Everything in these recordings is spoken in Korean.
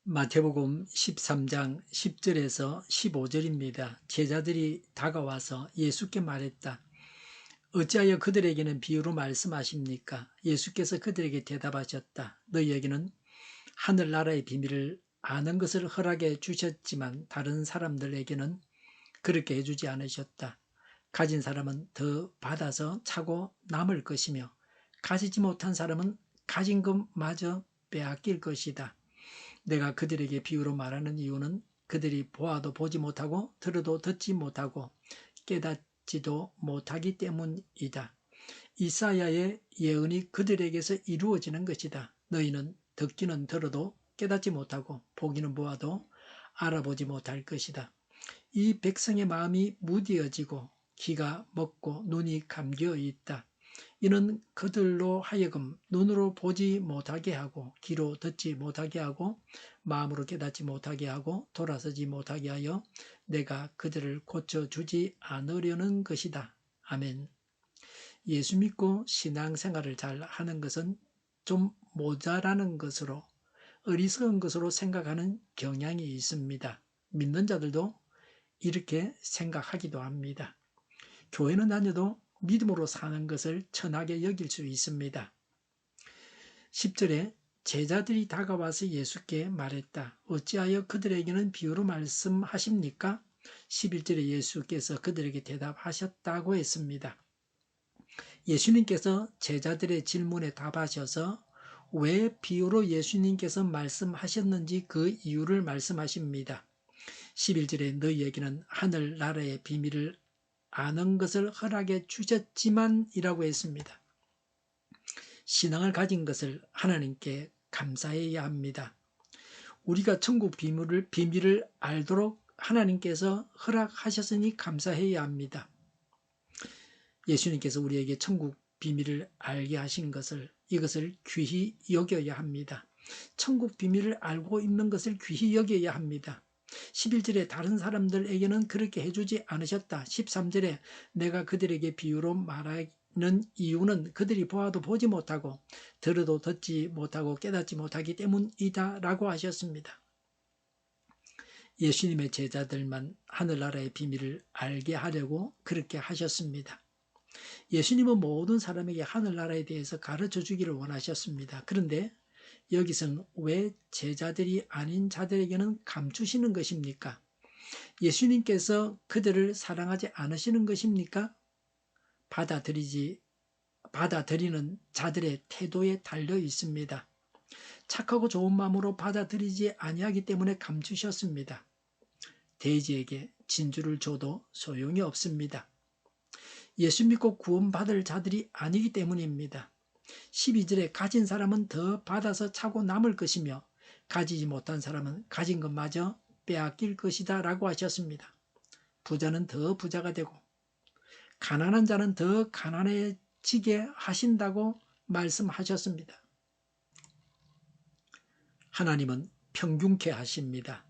마태복음 13장 10절에서 15절입니다. 제자들이 다가와서 예수께 말했다. 어찌하여 그들에게는 비유로 말씀하십니까? 예수께서 그들에게 대답하셨다. 너희에게는 하늘나라의 비밀을 아는 것을 허락해 주셨지만 다른 사람들에게는 그렇게 해주지 않으셨다. 가진 사람은 더 받아서 차고 남을 것이며 가지지 못한 사람은 가진 것마저 빼앗길 것이다. 내가 그들에게 비유로 말하는 이유는 그들이 보아도 보지 못하고 들어도 듣지 못하고 깨닫지도 못하기 때문이다. 이사야의 예언이 그들에게서 이루어지는 것이다. 너희는 듣기는 들어도 깨닫지 못하고 보기는 보아도 알아보지 못할 것이다. 이 백성의 마음이 무디어지고 귀가 먹고 눈이 감겨 있다. 이는 그들로 하여금 눈으로 보지 못하게 하고 귀로 듣지 못하게 하고 마음으로 깨닫지 못하게 하고 돌아서지 못하게 하여 내가 그들을 고쳐주지 않으려는 것이다. 아멘. 예수 믿고 신앙생활을 잘 하는 것은 좀 모자라는 것으로 어리석은 것으로 생각하는 경향이 있습니다. 믿는 자들도 이렇게 생각하기도 합니다. 교회는 다녀도 믿음으로 사는 것을 천하게 여길 수 있습니다. 10절에 제자들이 다가와서 예수께 말했다. 어찌하여 그들에게는 비유로 말씀하십니까? 11절에 예수께서 그들에게 대답하셨다고 했습니다. 예수님께서 제자들의 질문에 답하셔서 왜 비유로 예수님께서 말씀하셨는지 그 이유를 말씀하십니다. 11절에 너희에게는 하늘나라의 비밀을 아는 것을 허락해 주셨지만 이라고 했습니다. 신앙을 가진 것을 하나님께 감사해야 합니다. 우리가 천국 비밀을 알도록 하나님께서 허락하셨으니 감사해야 합니다. 예수님께서 우리에게 천국 비밀을 알게 하신 이것을 귀히 여겨야 합니다. 천국 비밀을 알고 있는 것을 귀히 여겨야 합니다. 11절에 다른 사람들에게는 그렇게 해주지 않으셨다. 13절에 내가 그들에게 비유로 말하는 이유는 그들이 보아도 보지 못하고 들어도 듣지 못하고 깨닫지 못하기 때문이다 라고 하셨습니다. 예수님의 제자들만 하늘나라의 비밀을 알게 하려고 그렇게 하셨습니다. 예수님은 모든 사람에게 하늘나라에 대해서 가르쳐 주기를 원하셨습니다. 그런데 여기서는 왜 제자들이 아닌 자들에게는 감추시는 것입니까? 예수님께서 그들을 사랑하지 않으시는 것입니까? 받아들이는 자들의 태도에 달려 있습니다. 착하고 좋은 마음으로 받아들이지 아니하기 때문에 감추셨습니다. 돼지에게 진주를 줘도 소용이 없습니다. 예수 믿고 구원받을 자들이 아니기 때문입니다. 12절에 가진 사람은 더 받아서 차고 남을 것이며 가지지 못한 사람은 가진 것마저 빼앗길 것이다 라고 하셨습니다. 부자는 더 부자가 되고 가난한 자는 더 가난해지게 하신다고 말씀하셨습니다. 하나님은 평균케 하십니다.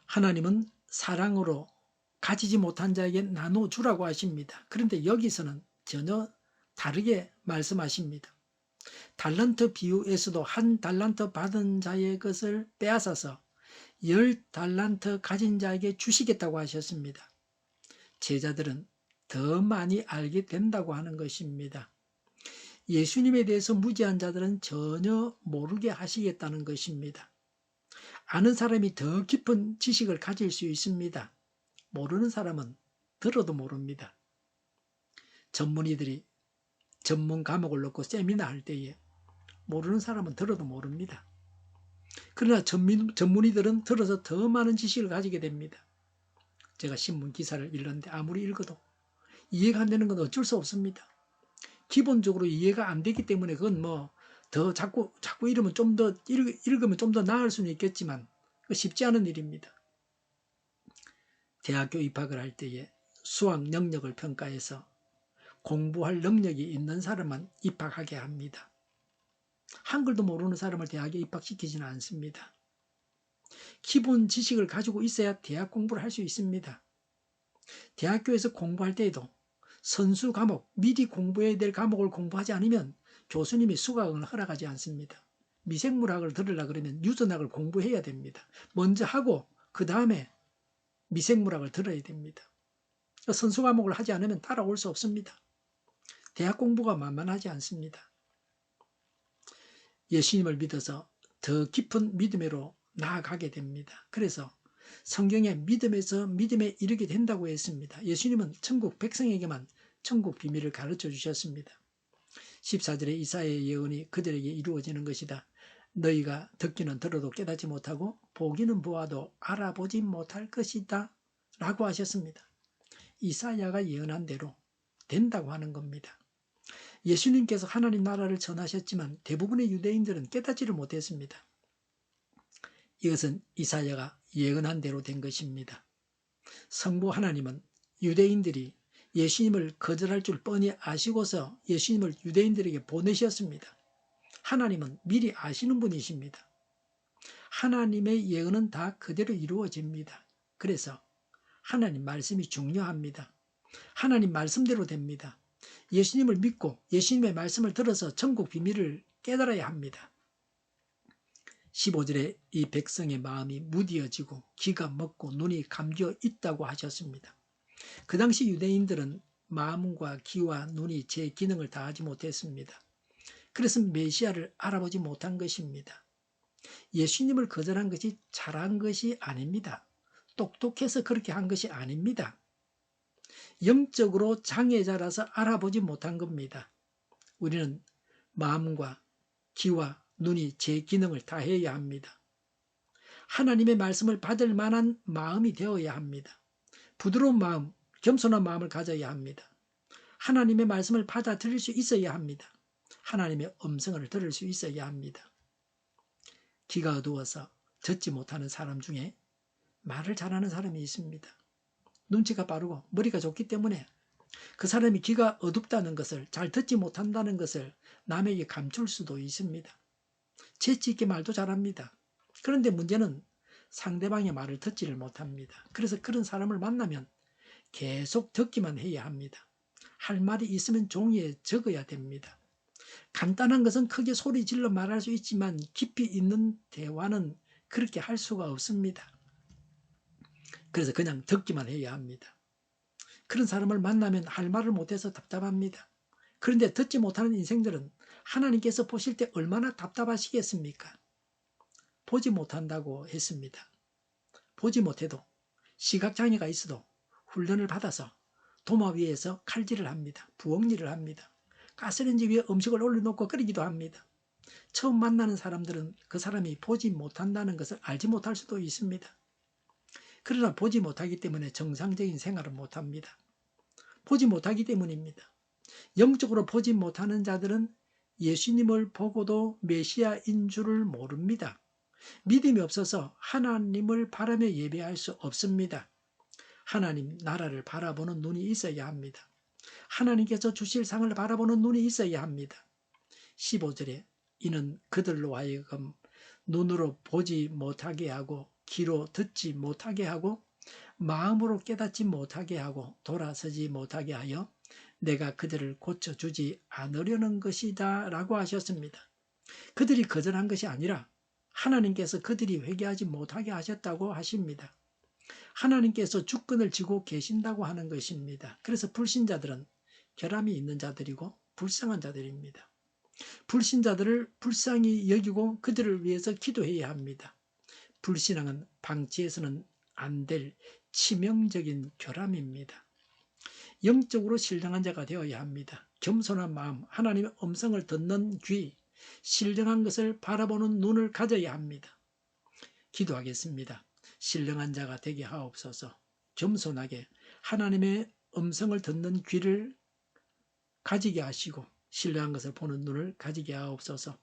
하나님은 사랑으로 가지지 못한 자에게 나눠주라고 하십니다. 그런데 여기서는 전혀 다르게 말씀하십니다. 달란트 비유에서도 한 달란트 받은 자의 것을 빼앗아서 10달란트 가진 자에게 주시겠다고 하셨습니다. 제자들은 더 많이 알게 된다고 하는 것입니다. 예수님에 대해서 무지한 자들은 전혀 모르게 하시겠다는 것입니다. 아는 사람이 더 깊은 지식을 가질 수 있습니다. 모르는 사람은 들어도 모릅니다. 전문의들이 전문 과목을 놓고 세미나 할 때에 모르는 사람은 들어도 모릅니다. 그러나 전문의들은 들어서 더 많은 지식을 가지게 됩니다. 제가 신문 기사를 읽는데 아무리 읽어도 이해가 안 되는 건 어쩔 수 없습니다. 기본적으로 이해가 안 되기 때문에 그건 더 자꾸 읽으면 좀 더 나을 수는 있겠지만 쉽지 않은 일입니다. 대학교 입학을 할 때에 수학 능력을 평가해서 공부할 능력이 있는 사람만 입학하게 합니다. 한글도 모르는 사람을 대학에 입학시키지는 않습니다. 기본 지식을 가지고 있어야 대학 공부를 할 수 있습니다. 대학교에서 공부할 때에도 선수 과목, 미리 공부해야 될 과목을 공부하지 않으면 교수님이 수학을 허락하지 않습니다. 미생물학을 들으려 그러면 유전학을 공부해야 됩니다. 먼저 하고 그 다음에 미생물학을 들어야 됩니다. 선수 과목을 하지 않으면 따라올 수 없습니다. 대학 공부가 만만하지 않습니다. 예수님을 믿어서 더 깊은 믿음으로 나아가게 됩니다. 그래서 성경에 믿음에서 믿음에 이르게 된다고 했습니다. 예수님은 천국 백성에게만 천국 비밀을 가르쳐 주셨습니다. 14절에 이사야의 예언이 그들에게 이루어지는 것이다. 너희가 듣기는 들어도 깨닫지 못하고 보기는 보아도 알아보지 못할 것이다 라고 하셨습니다. 이사야가 예언한 대로 된다고 하는 겁니다. 예수님께서 하나님 나라를 전하셨지만 대부분의 유대인들은 깨닫지를 못했습니다. 이것은 이사야가 예언한 대로 된 것입니다. 성부 하나님은 유대인들이 예수님을 거절할 줄 뻔히 아시고서 예수님을 유대인들에게 보내셨습니다. 하나님은 미리 아시는 분이십니다. 하나님의 예언은 다 그대로 이루어집니다. 그래서 하나님 말씀이 중요합니다. 하나님 말씀대로 됩니다. 예수님을 믿고 예수님의 말씀을 들어서 천국 비밀을 깨달아야 합니다. 15절에 이 백성의 마음이 무디어지고 귀가 먹고 눈이 감겨 있다고 하셨습니다. 그 당시 유대인들은 마음과 귀와 눈이 제 기능을 다하지 못했습니다. 그래서 메시아를 알아보지 못한 것입니다. 예수님을 거절한 것이 잘한 것이 아닙니다. 똑똑해서 그렇게 한 것이 아닙니다. 영적으로 장애자라서 알아보지 못한 겁니다. 우리는 마음과 귀와 눈이 제 기능을 다해야 합니다. 하나님의 말씀을 받을 만한 마음이 되어야 합니다. 부드러운 마음, 겸손한 마음을 가져야 합니다. 하나님의 말씀을 받아들일 수 있어야 합니다. 하나님의 음성을 들을 수 있어야 합니다. 귀가 어두워서 듣지 못하는 사람 중에 말을 잘하는 사람이 있습니다. 눈치가 빠르고 머리가 좋기 때문에 그 사람이 귀가 어둡다는 것을, 잘 듣지 못한다는 것을 남에게 감출 수도 있습니다. 재치 있게 말도 잘합니다. 그런데 문제는 상대방의 말을 듣지를 못합니다. 그래서 그런 사람을 만나면 계속 듣기만 해야 합니다. 할 말이 있으면 종이에 적어야 됩니다. 간단한 것은 크게 소리 질러 말할 수 있지만 깊이 있는 대화는 그렇게 할 수가 없습니다. 그래서 그냥 듣기만 해야 합니다. 그런 사람을 만나면 할 말을 못해서 답답합니다. 그런데 듣지 못하는 인생들은 하나님께서 보실 때 얼마나 답답하시겠습니까? 보지 못한다고 했습니다. 보지 못해도 시각장애가 있어도 훈련을 받아서 도마 위에서 칼질을 합니다. 부엌일을 합니다. 가스레인지 위에 음식을 올려놓고 끓이기도 합니다. 처음 만나는 사람들은 그 사람이 보지 못한다는 것을 알지 못할 수도 있습니다. 그러나 보지 못하기 때문에 정상적인 생활을 못합니다. 보지 못하기 때문입니다. 영적으로 보지 못하는 자들은 예수님을 보고도 메시아인 줄을 모릅니다. 믿음이 없어서 하나님을 바라며 예배할 수 없습니다. 하나님 나라를 바라보는 눈이 있어야 합니다. 하나님께서 주실 상을 바라보는 눈이 있어야 합니다. 15절에 이는 그들로 하여금 눈으로 보지 못하게 하고 귀로 듣지 못하게 하고 마음으로 깨닫지 못하게 하고 돌아서지 못하게 하여 내가 그들을 고쳐주지 않으려는 것이다 라고 하셨습니다. 그들이 거절한 것이 아니라 하나님께서 그들이 회개하지 못하게 하셨다고 하십니다. 하나님께서 주권을 쥐고 계신다고 하는 것입니다. 그래서 불신자들은 결함이 있는 자들이고 불쌍한 자들입니다. 불신자들을 불쌍히 여기고 그들을 위해서 기도해야 합니다. 불신앙은 방치해서는 안 될 치명적인 결함입니다. 영적으로 신령한 자가 되어야 합니다. 겸손한 마음, 하나님의 음성을 듣는 귀, 신령한 것을 바라보는 눈을 가져야 합니다. 기도하겠습니다. 신령한 자가 되게 하옵소서. 겸손하게 하나님의 음성을 듣는 귀를 가지게 하시고 신령한 것을 보는 눈을 가지게 하옵소서.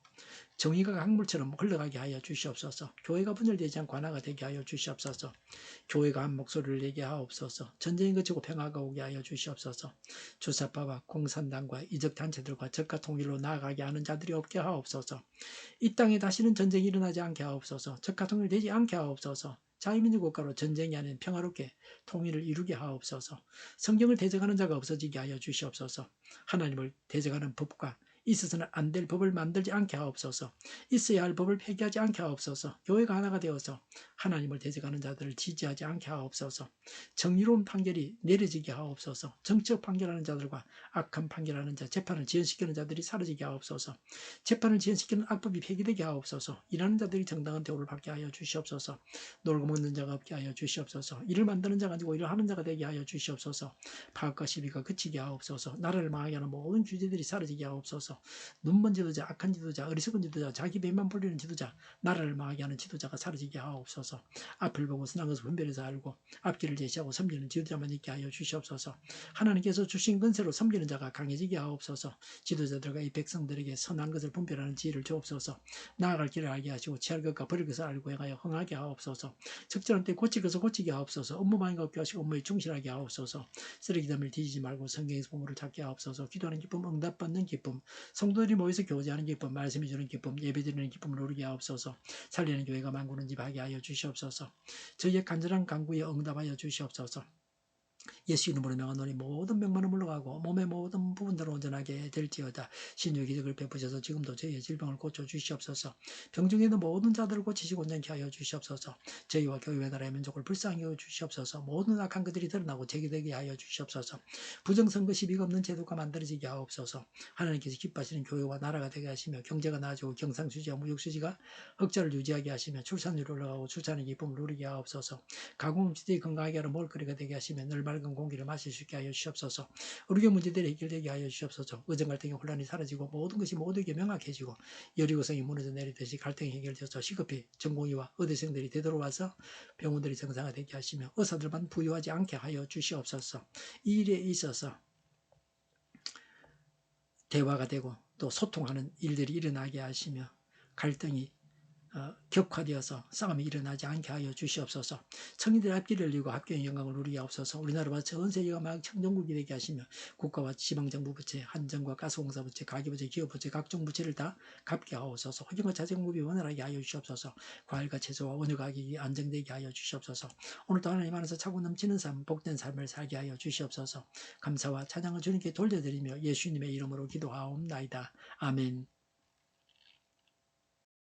정의가 강물처럼 흘러가게 하여 주시옵소서. 교회가 분열되지 않고 하나가 되게 하여 주시옵소서. 교회가 한 목소리를 내게 하옵소서. 전쟁이 그치고 평화가 오게 하여 주시옵소서. 주사파와 공산당과 이적단체들과 적과 통일로 나아가게 하는 자들이 없게 하옵소서. 이 땅에 다시는 전쟁이 일어나지 않게 하옵소서. 적과 통일되지 않게 하옵소서. 자유민주 국가로 전쟁이 아닌 평화롭게 통일을 이루게 하옵소서. 성경을 대적하는 자가 없어지게 하여 주시옵소서. 하나님을 대적하는 법과 있어서는 안 될 법을 만들지 않게 하옵소서. 있어야 할 법을 폐기하지 않게 하옵소서. 교회가 하나가 되어서 하나님을 대적하는 자들을 지지하지 않게 하옵소서. 정의로운 판결이 내려지게 하옵소서. 정치적 판결하는 자들과 악한 판결하는 자, 재판을 지연시키는 자들이 사라지게 하옵소서. 재판을 지연시키는 악법이 폐기되게 하옵소서. 일하는 자들이 정당한 대우를 받게 하여 주시옵소서. 놀고 먹는 자가 없게 하여 주시옵소서. 일을 만드는 자가 아니고 일을 하는 자가 되게 하여 주시옵소서. 파업과 시비가 그치게 하옵소서. 나라를 망하게 하는 모든 규제들이 사라지게 하옵소서. 눈먼 지도자, 악한 지도자, 어리석은 지도자, 자기 배만 불리는 지도자, 나라를 망하게 하는 지도자가 사라지게 하옵소서. 앞을 보고 선한 것을 분별해서 알고 앞길을 제시하고 섬기는 지도자만 있게 하여 주시옵소서. 하나님께서 주신 근세로 섬기는 자가 강해지게 하옵소서. 지도자들과 이 백성들에게 선한 것을 분별하는 지혜를 주옵소서. 나아갈 길을 알게 하시고 취할 것과 버릴 것을 알고 행하여 흥하게 하옵소서. 적절한 때 고칠 것을 고치게 하옵소서. 업무 많이 없게 하시고 업무에 충실하게 하옵소서. 쓰레기담을 뒤지지 말고 성경에서 보물을 찾게 하옵소서. 기도하는 기쁨, 응답받는 기쁨, 성도들이 모여서 교제하는 기쁨, 말씀해 주는 기쁨, 예배드리는 기쁨을 누리게 하옵소서. 살리는 교회가 만구는 집 하게 하여 주시옵소서. 저희의 간절한 간구에 응답하여 주시옵소서. 예수 이름으로 명하노니 모든 병만은 물러가고 몸의 모든 부분들을 온전하게 될지어다. 신유의 기적을 베푸셔서 지금도 저희의 질병을 고쳐주시옵소서. 병중에 있는 모든 자들을 고치시고 온전케 하여 주시옵소서. 저희와 교회의 나라의 민족을 불쌍히 여겨 주시옵소서. 모든 악한 것들이 드러나고 제기되게 하여 주시옵소서. 부정선거 시비가 없는 제도가 만들어지게 하옵소서. 하나님께서 기뻐하시는 교회와 나라가 되게 하시며 경제가 나아지고 경상수지와 무역수지가 흑자를 유지하게 하시며 출산율이 올라가고 출산의 기쁨을 누리게 하옵소서. 가공지대에 건강하게 하는 먹을거리가 되게 하시며 늘 맑은 공기를 마실 수 있게 하여 주시옵소서. 의료 문제들이 해결되게 하여 주시옵소서. 의정 갈등의 혼란이 사라지고 모든 것이 모두에게 명확해지고 여리고성이 무너져 내리듯이 갈등이 해결되어서 시급히 전공의와 의대생들이 되돌아와서 병원들이 정상화되게 하시며 의사들만 부유하지 않게 하여 주시옵소서. 이 일에 있어서 대화가 되고 또 소통하는 일들이 일어나게 하시며 갈등이 격화되어서 싸움이 일어나지 않게 하여 주시옵소서. 청년들의 앞길을 열리고 합교의 영광을 누리게 하옵소서. 우리나라와 전 세계가 막 청정국이 되게 하시며 국가와 지방정부 부채, 한정과 가스공사 부채, 가계부채, 기업부채, 각종 부채를 다 갚게 하옵소서. 환경과 자재공급이 원활하게 하여 주시옵소서. 과일과 채소와 원유 가격이 안정되게 하여 주시옵소서. 오늘도 하나님 안에서 차고 넘치는 삶, 복된 삶을 살게 하여 주시옵소서. 감사와 찬양을 주님께 돌려드리며 예수님의 이름으로 기도하옵나이다. 아멘.